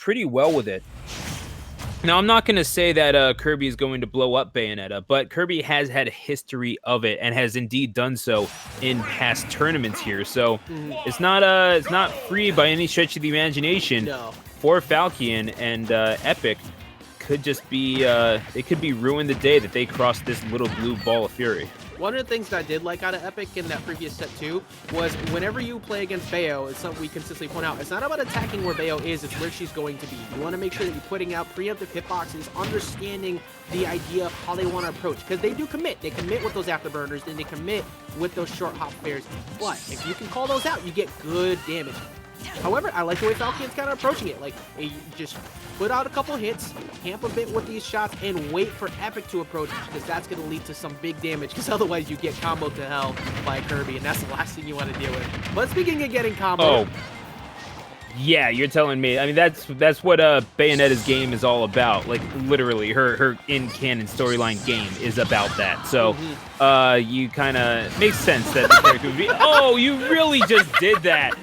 pretty well with it. Now, I'm not going to say that Kirby is going to blow up Bayonetta, but Kirby has had a history of it and has indeed done so in past tournaments here. So it's not free by any stretch of the imagination for Falkion, and Epic could just be it could be ruined the day that they cross this little blue ball of fury. One of the things that I did like out of Epic in that previous set too was whenever you play against Bayo, it's something we consistently point out, it's not about attacking where Bayo is, it's where she's going to be. You want to make sure that you're putting out preemptive hitboxes, understanding the idea of how they want to approach, because they do commit. They commit with those afterburners, then they commit with those short hop fairs. But if you can call those out, you get good damage. However, I like the way Falkion's kind of approaching it. Like, you just put out a couple hits, camp a bit with these shots, and wait for Epic to approach, because that's going to lead to some big damage, because otherwise you get comboed to hell by Kirby, and that's the last thing you want to deal with. But speaking of getting comboed... Oh. Yeah, you're telling me. I mean, that's what Bayonetta's game is all about. Like, literally, her in-canon storyline game is about that. So, you kind of... Makes sense that the character would be... Oh, you really just did that!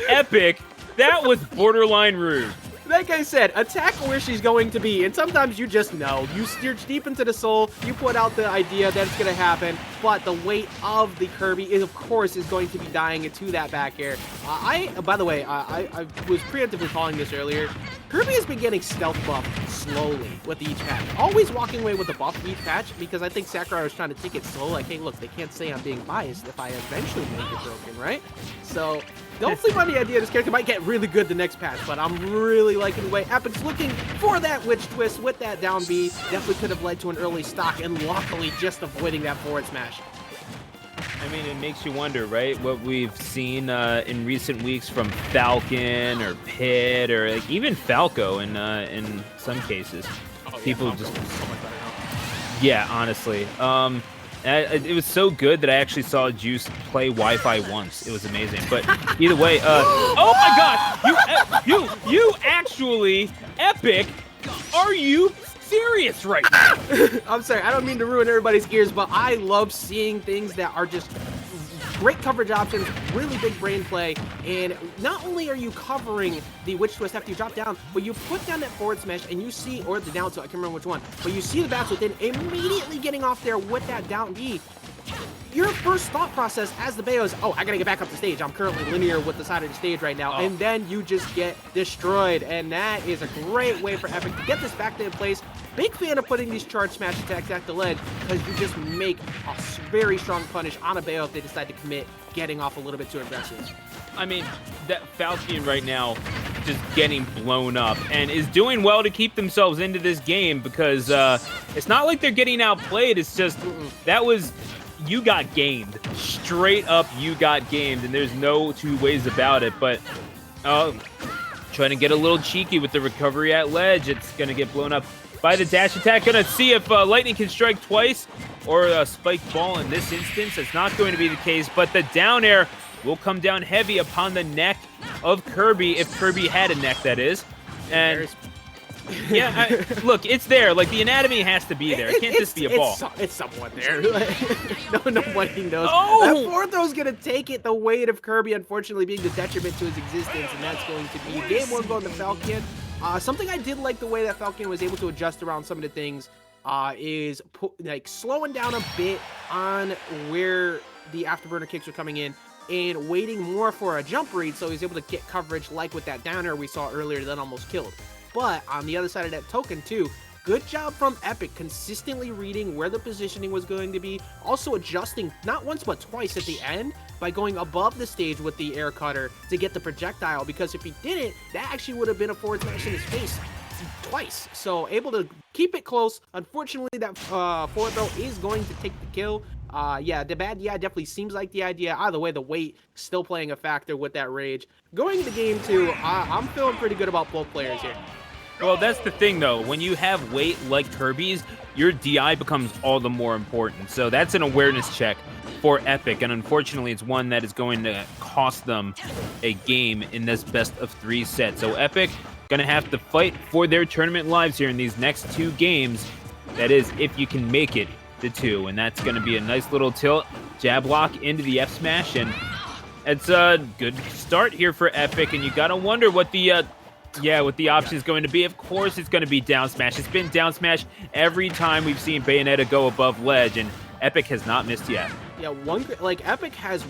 Epic, that was borderline rude. Like I said, attack where she's going to be, and sometimes you just know. You steer deep into the soul, you put out the idea that it's going to happen, but the weight of the Kirby is, of course, is going to be dying into that back air. By the way, I was preemptively calling this earlier. Kirby has been getting stealth buff slowly with each patch. Always walking away with a buff each patch, because I think Sakurai was trying to take it slow. Like, hey, look, they can't say I'm being biased if I eventually make it broken, right? So, don't sleep on the idea this character might get really good the next patch, but I'm really liking the way Epic's looking for that witch twist with that down B. Definitely could have led to an early stock, and luckily just avoiding that forward smash. I mean, it makes you wonder, right? What we've seen in recent weeks from Falcon or Pit or like even Falco in some cases. People just... So much better now. Yeah, honestly. It was so good that I actually saw Juice play Wi-Fi once. It was amazing. But either way, oh my God! You actually, Epic, are you serious right now? I'm sorry, I don't mean to ruin everybody's ears, but I love seeing things that are just great coverage options, really big brain play, and not only are you covering the witch twist after you drop down, but you put down that forward smash and you see, or the down tilt, I can't remember which one, but you see the bats within immediately getting off there with that down B. Your first thought process as the Bayo is, oh, I gotta get back up the stage. I'm currently linear with the side of the stage right now. And then you just get destroyed. And that is a great way for Epic to get this back in place. Big fan of putting these charge smash attacks at the ledge, because you just make a very strong punish on a Bayo if they decide to commit, getting off a little bit too aggressive. I mean, that Falkion right now just getting blown up and is doing well to keep themselves into this game, because it's not like they're getting outplayed. It's just that was... You got gamed. Straight up, you got gamed, and there's no two ways about it. But trying to get a little cheeky with the recovery at ledge. It's going to get blown up by the dash attack. Going to see if Lightning can strike twice or a spiked ball in this instance. It's not going to be the case, but the down air will come down heavy upon the neck of Kirby, if Kirby had a neck, that is. And... yeah, look, it's there. Like, the anatomy has to be there. It can't just be a ball. It's somewhat there. Nobody knows. Oh! That forward throw's going to take it, the weight of Kirby, unfortunately, being the detriment to his existence, and that's going to be game one going to Falkion. Something I did like the way that Falkion was able to adjust around some of the things is like slowing down a bit on where the afterburner kicks are coming in and waiting more for a jump read, so he's able to get coverage like with that downer we saw earlier that almost killed. But on the other side of that token too, good job from Epic consistently reading where the positioning was going to be, also adjusting not once but twice at the end by going above the stage with the air cutter to get the projectile, because if he didn't, that actually would have been a forward smash in his face twice. So able to keep it close. Unfortunately, that forward throw is going to take the kill. Yeah, the bad definitely seems like the idea. Either way, the weight still playing a factor with that rage. Going into game two, I'm feeling pretty good about both players here. Well, that's the thing, though. When you have weight like Kirby's, your DI becomes all the more important. So that's an awareness check for Epic, and unfortunately, it's one that is going to cost them a game in this best-of-3 set. So Epic going to have to fight for their tournament lives here in these next two games. That is, if you can make it to 2, and that's going to be a nice little tilt, jab lock into the F smash, and it's a good start here for Epic, and you got to wonder what the Yeah, what the option is going to be, of course, it's going to be down smash. It's been down smash every time we've seen Bayonetta go above ledge, and Epic has not missed yet. Yeah, Epic has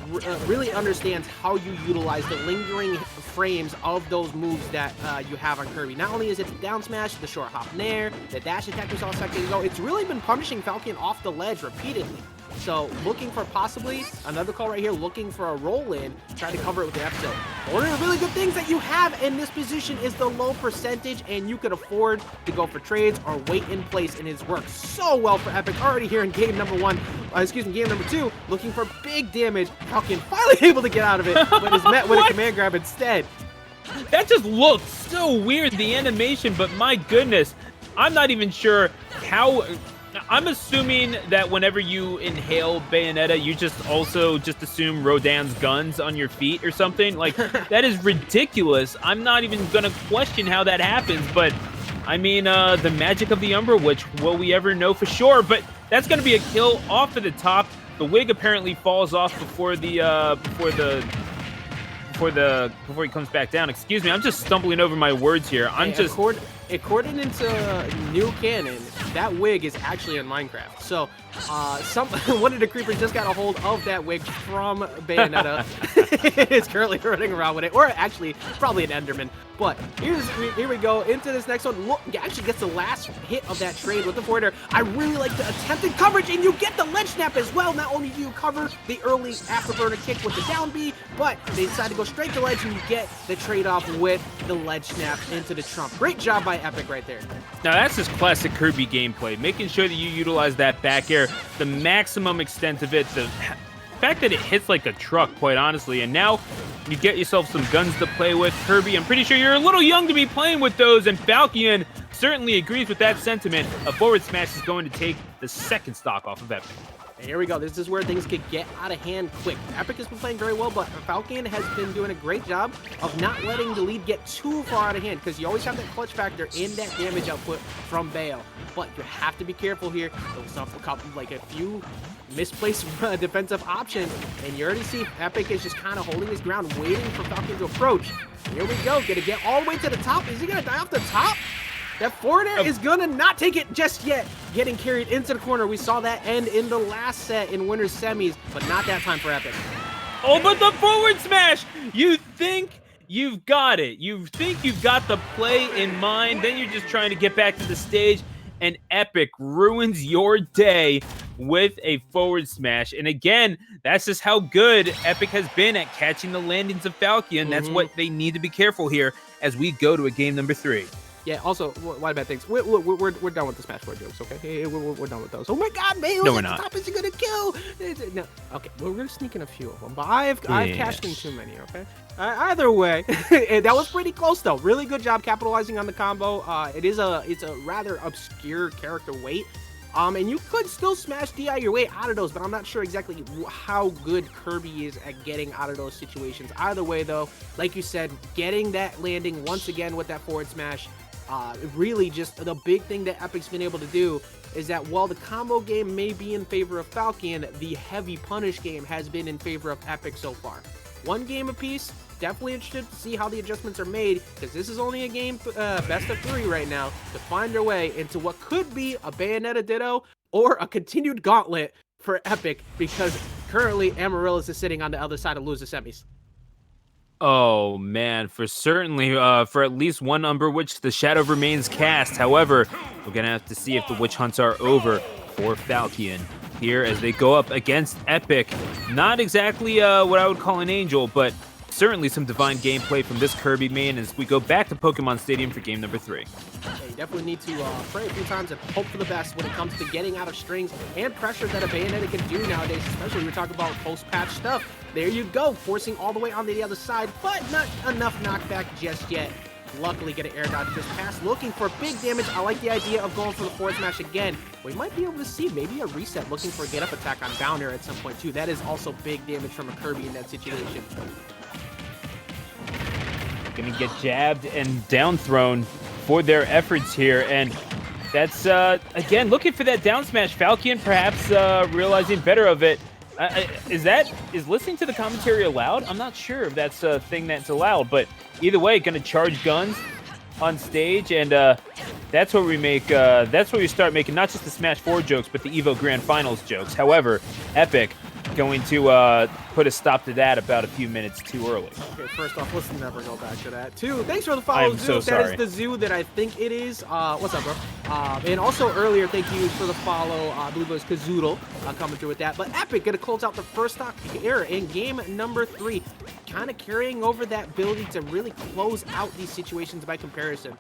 really understands how you utilize the lingering frames of those moves that you have on Kirby. Not only is it the down smash, the short hop nair, the dash attack we saw a second ago, it's really been punishing Falkion off the ledge repeatedly. So looking for possibly another call right here, looking for a roll in, trying to cover it with the F tilt. One of the really good things that you have in this position is the low percentage, and you could afford to go for trades or wait in place, and it's worked so well for Epic already here in game number game number 2, looking for big damage. Falkion finally able to get out of it, but is met with a command grab instead. That just looked so weird, the animation, but my goodness, I'm not even sure how. I'm assuming that whenever you inhale Bayonetta, you just assume Rodan's guns on your feet or something. Like, that is ridiculous. I'm not even going to question how that happens, but I mean, the magic of the Umbra Witch, will we ever know for sure? But that's going to be a kill off of the top. The wig apparently falls off before he comes back down. Excuse me, I'm just stumbling over my words here. According to new canon, that wig is actually in Minecraft. So, one of the creepers just got a hold of that wig from Bayonetta. It's currently running around with it, or actually, probably an Enderman. But here we go into this next one. Look, actually gets the last hit of that trade with the forwarder. I really like the attempted coverage, and you get the ledge snap as well. Not only do you cover the early afterburner kick with the down B, but they decide to go straight to ledge, and you get the trade-off with the ledge snap into the trump. Great job by Epic right there. Now that's just classic Kirby gameplay, making sure that you utilize that back air, the maximum extent of it, the fact that it hits like a truck, quite honestly, and now you get yourself some guns to play with. Kirby, I'm pretty sure you're a little young to be playing with those, and Falkion certainly agrees with that sentiment. A forward smash is going to take the second stock off of Epic. And here we go. This is where things could get out of hand quick. Epic has been playing very well, but Falkion has been doing a great job of not letting the lead get too far out of hand, because you always have that clutch factor in that damage output from Bayo. But you have to be careful here. Those are a few misplaced defensive options, and you already see Epic is just kind of holding his ground, waiting for Falkion to approach. Here we go. Gonna get all the way to the top. Is he gonna die off the top? That forward air is gonna not take it just yet. Getting carried into the corner. We saw that end in the last set in winners semis, but not that time for Epic. Oh, but the forward smash! You think you've got it. You think you've got the play in mind, then you're just trying to get back to the stage, and Epic ruins your day with a forward smash. And again, that's just how good Epic has been at catching the landings of Falkion. That's what they need to be careful here as we go to a game number 3. Yeah, also, why bad things? We're done with the Smash Bros jokes, okay? Hey, we're done with those. Oh my god, Mayo! No, we're not. Top is gonna kill! No, okay, we're gonna sneak in a few of them, but I've cashed in too many, okay? Either way, that was pretty close though. Really good job capitalizing on the combo. It's a rather obscure character weight. And you could still smash DI your way out of those, but I'm not sure exactly how good Kirby is at getting out of those situations. Either way though, like you said, getting that landing once again with that forward smash, really just the big thing that Epic's been able to do is that while the combo game may be in favor of Falkion, the heavy punish game has been in favor of Epic so far. One game apiece. Definitely interested to see how the adjustments are made, because this is only a game best of 3 right now to find their way into what could be a Bayonetta Ditto or a continued gauntlet for Epic, because currently Amaryllis is sitting on the other side of loser semis. Oh man, for at least one Umbra Witch, the shadow remains cast. However, we're gonna have to see if the witch hunts are over for Falkion here as they go up against Epic. Not exactly what I would call an angel, but certainly some divine gameplay from this Kirby main as we go back to Pokemon Stadium for game number 3. Yeah, you definitely need to pray a few times and hope for the best when it comes to getting out of strings and pressure that a Bayonetta can do nowadays, especially when we're talking about post-patch stuff. There you go, forcing all the way onto the other side, but not enough knockback just yet. Luckily get an air dodge just pass, looking for big damage. I like the idea of going for the forward smash again. We might be able to see maybe a reset, looking for a get up attack on down air at some point too. That is also big damage from a Kirby in that situation. Gonna get jabbed and down thrown for their efforts here, and that's again looking for that down smash. Falkion perhaps realizing better of it. Is listening to the commentary allowed? I'm not sure if that's a thing that's allowed, but either way, gonna charge guns. on stage, and that's where we start making not just the Smash 4 jokes, but the EVO Grand Finals jokes. However, Epic going to put a stop to that about a few minutes too early. Okay, first off, let's never go back to that. Two, thanks for the follow, I'm Zoo. so sorry. That is the Zoo that I think it is. What's up, bro? And also earlier, thank you for the follow. I believe it was Kazoodle coming through with that. But Epic gonna close out the first stock here in game number 3. Kind of carrying over that ability to really close out these situations by comparison.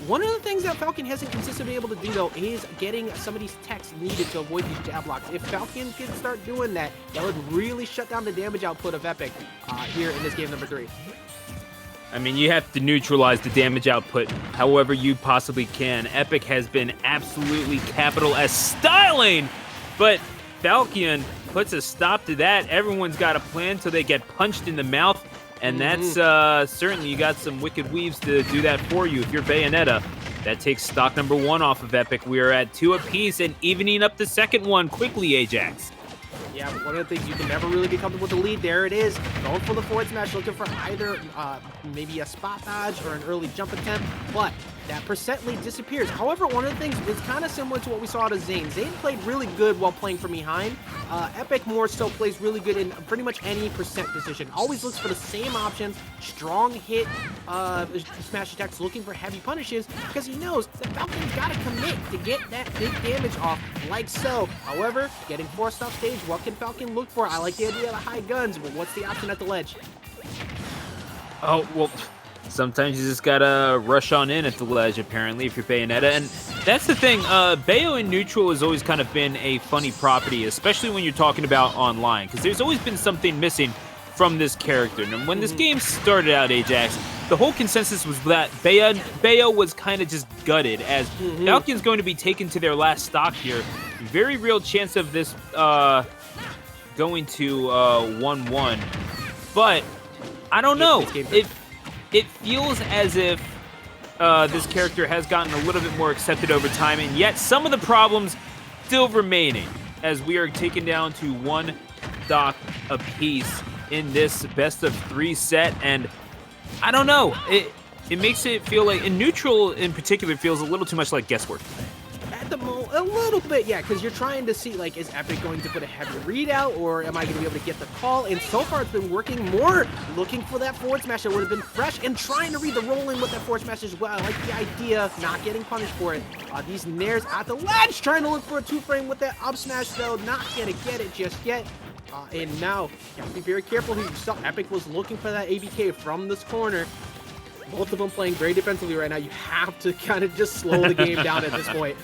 One of the things that Falkion hasn't consistently been able to do, though, is getting some of these techs needed to avoid these jab blocks. If Falkion can start doing that, that would really shut down the damage output of Epic here in this game number 3. I mean, you have to neutralize the damage output however you possibly can. Epic has been absolutely capital S styling, but Falkion puts a stop to that. Everyone's got a plan till they get punched in the mouth, and that's certainly, you got some wicked weaves to do that for you. If you're Bayonetta, that takes stock number 1 off of Epic. We are at 2 apiece and evening up the second one quickly, Ajax. Yeah, but one of the things, you can never really be comfortable with the lead. There it is. Going for the forward smash, looking for either maybe a spot dodge or an early jump attempt, but that percent lead disappears. However, one of the things is kind of similar to what we saw out of Zane. Zane played really good while playing from behind. Epic more so plays really good in pretty much any percent position. Always looks for the same options, strong hit smash attacks, looking for heavy punishes, because he knows that Falcon's got to commit to get that big damage off, like so. However, getting forced off stage, what can Falkion look for? I like the idea of the high guns, but what's the option at the ledge? Oh, well, sometimes you just gotta rush on in at the ledge, apparently, if you're Bayonetta. And that's the thing, Bayo in neutral has always kind of been a funny property, especially when you're talking about online, because there's always been something missing from this character. And when this game started out, Ajax, the whole consensus was that Bayo was kind of just gutted, as Falkion's going to be taken to their last stock here. Very real chance of this going to 1-1. But I don't know. It feels as if this character has gotten a little bit more accepted over time, and yet some of the problems still remaining, as we are taken down to 1 stock apiece in this best of 3 set. And I don't know. It makes it feel like, in neutral in particular, feels a little too much like guesswork. At the moment, a little bit, yeah, because you're trying to see, like, is Epic going to put a heavy readout, or am I going to be able to get the call? And so far, it's been working more, looking for that forward smash that would have been fresh, and trying to read the rolling with that forward smash as well. I like the idea of not getting punished for it. These nairs at the ledge, trying to look for a 2-frame with that up smash, though, not going to get it just yet. And now, you have to be very careful who you saw. Epic was looking for that ABK from this corner. Both of them playing very defensively right now. You have to kind of just slow the game down at this point.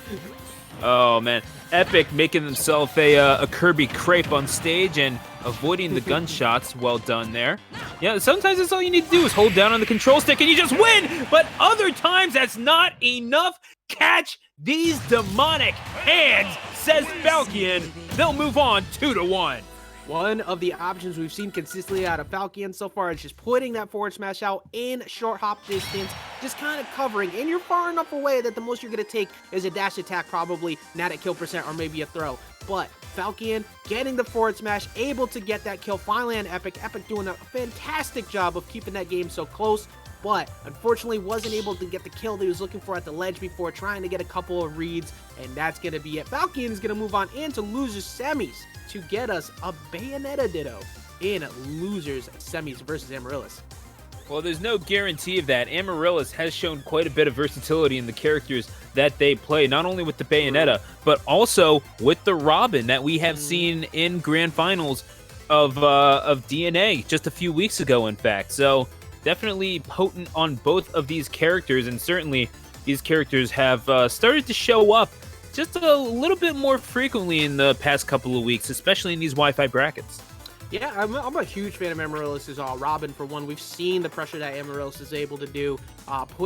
Oh, man. Epic making themselves a Kirby crepe on stage and avoiding the gunshots. Well done there. Yeah, sometimes that's all you need to do is hold down on the control stick and you just win. But other times that's not enough. Catch these demonic hands, says Falkion. They'll move on 2-1. One of the options we've seen consistently out of Falkion so far is just putting that forward smash out in short hop distance, just kind of covering, and you're far enough away that the most you're going to take is a dash attack, probably not at kill percent, or maybe a throw. But Falkion getting the forward smash, able to get that kill finally on Epic. Epic doing a fantastic job of keeping that game so close, but unfortunately wasn't able to get the kill that he was looking for at the ledge before, trying to get a couple of reads, and that's going to be it. Falkion is going to move on into losers semis to get us a Bayonetta Ditto in losers semis versus Amaryllis. Well, there's no guarantee of that. Amaryllis has shown quite a bit of versatility in the characters that they play, not only with the Bayonetta, but also with the Robin that we have seen in grand finals of DNA just a few weeks ago, in fact. So definitely potent on both of these characters, and certainly these characters have started to show up just a little bit more frequently in the past couple of weeks, especially in these Wi-Fi brackets. Yeah, I'm a huge fan of Amaryllis' Robin, for one. We've seen the pressure that Amaryllis is able to do, put